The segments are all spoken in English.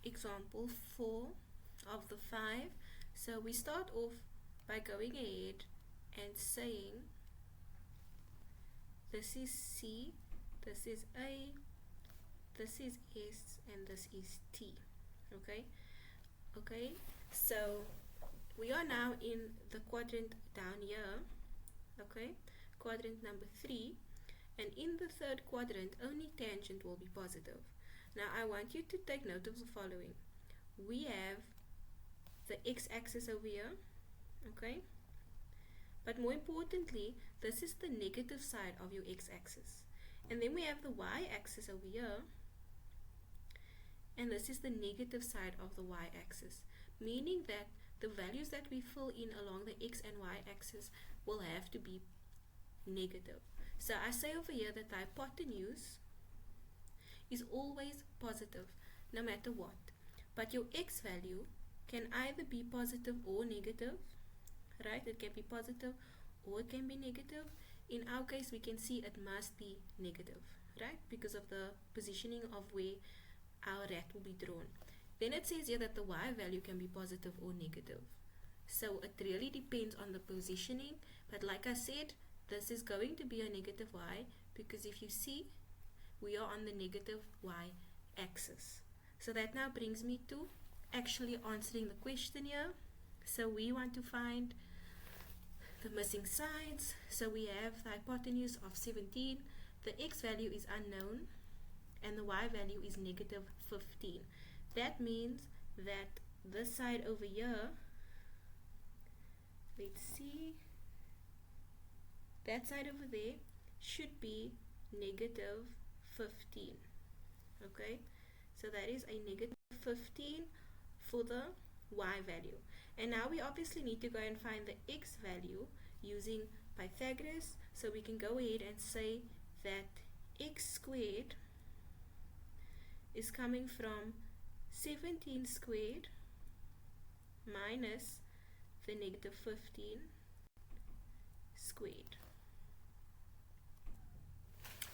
example 4 of the 5. So we start off by going ahead and saying this is C, this is A, this is S, and this is T. Okay, so we are now in the quadrant down here, okay, quadrant number 3, and in the third quadrant only tangent will be positive. Now I want you to take note of the following. We have the x-axis over here, okay, but more importantly, this is the negative side of your x-axis, and then we have the y-axis over here, and this is the negative side of the y-axis, meaning that the values that we fill in along the x and y-axis will have to be negative. So I say over here that the hypotenuse is always positive no matter what, but your x value can either be positive or negative, right? It can be positive or it can be negative. In our case, we can see it must be negative, right? Because of the positioning of where our rat will be drawn. Then it says here that the y value can be positive or negative. So it really depends on the positioning, but like I said, this is going to be a negative y because if you see, we are on the negative y axis. So that now brings me to actually answering the question here. So we want to find the missing sides. So we have the hypotenuse of 17, the x value is unknown, and the y value is negative 15. That means that this side over here, let's see, that side over there should be negative 15. Okay, so that is a negative 15 for the y value. And now we obviously need to go and find the x value using Pythagoras. So we can go ahead and say that x squared is coming from 17 squared minus the negative 15 squared.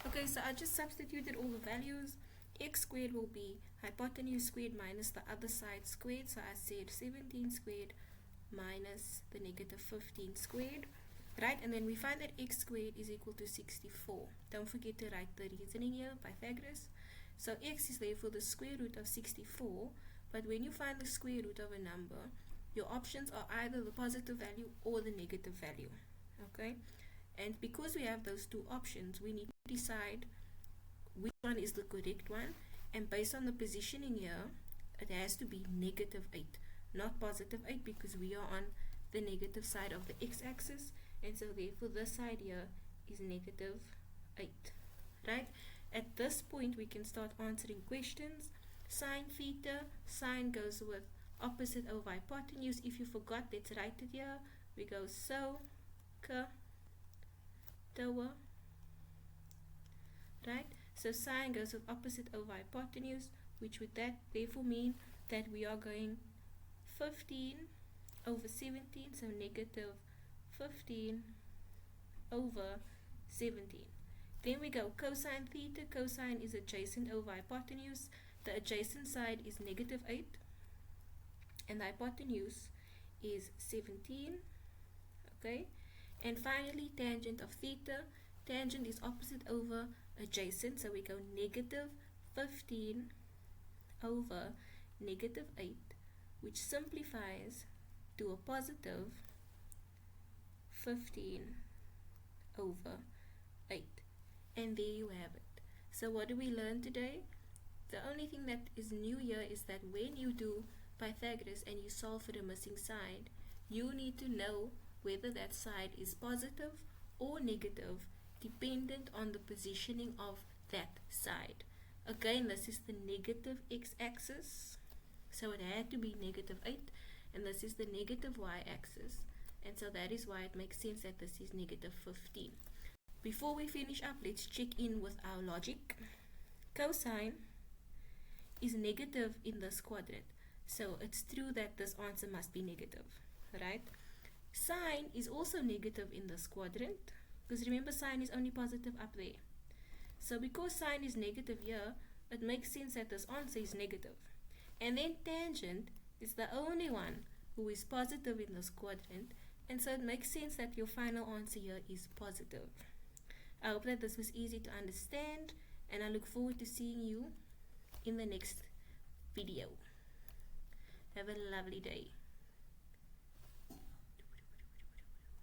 Okay, so I just substituted all the values. X squared will be hypotenuse squared minus the other side squared. So I said 17 squared minus the negative 15 squared, right? And then we find that x squared is equal to 64. Don't forget to write the reasoning here, Pythagoras. So x is therefore the square root of 64, but when you find the square root of a number, your options are either the positive value or the negative value, okay? And because we have those two options, we need to decide which one is the correct one, and based on the positioning here, it has to be negative 8, not positive 8, because we are on the negative side of the x-axis, and so therefore this side here is negative 8, right? At this point, we can start answering questions. Sine theta, sine goes with opposite over hypotenuse. If you forgot, let's write it here. We go so, ka, tawa, right? So sine goes with opposite over hypotenuse, which would that therefore mean that we are going 15 over 17, so negative 15 over 17. Then we go cosine theta. Cosine is adjacent over hypotenuse. The adjacent side is negative 8, and the hypotenuse is 17. Okay, and finally tangent of theta. Tangent is opposite over adjacent, so we go negative 15 over negative 8, which simplifies to a positive 15 over 8. And there you have it. So what do we learn today? The only thing that is new here is that when you do Pythagoras and you solve for the missing side, you need to know whether that side is positive or negative dependent on the positioning of that side. Again, this is the negative x-axis, so it had to be negative 8, and this is the negative y-axis, and so that is why it makes sense that this is negative 15. Before we finish up, let's check in with our logic. Cosine is negative in this quadrant, so it's true that this answer must be negative, right? Sine is also negative in this quadrant, because remember sine is only positive up there. So because sine is negative here, it makes sense that this answer is negative. And then tangent is the only one who is positive in this quadrant, and so it makes sense that your final answer here is positive. I hope that this was easy to understand, and I look forward to seeing you in the next video. Have a lovely day.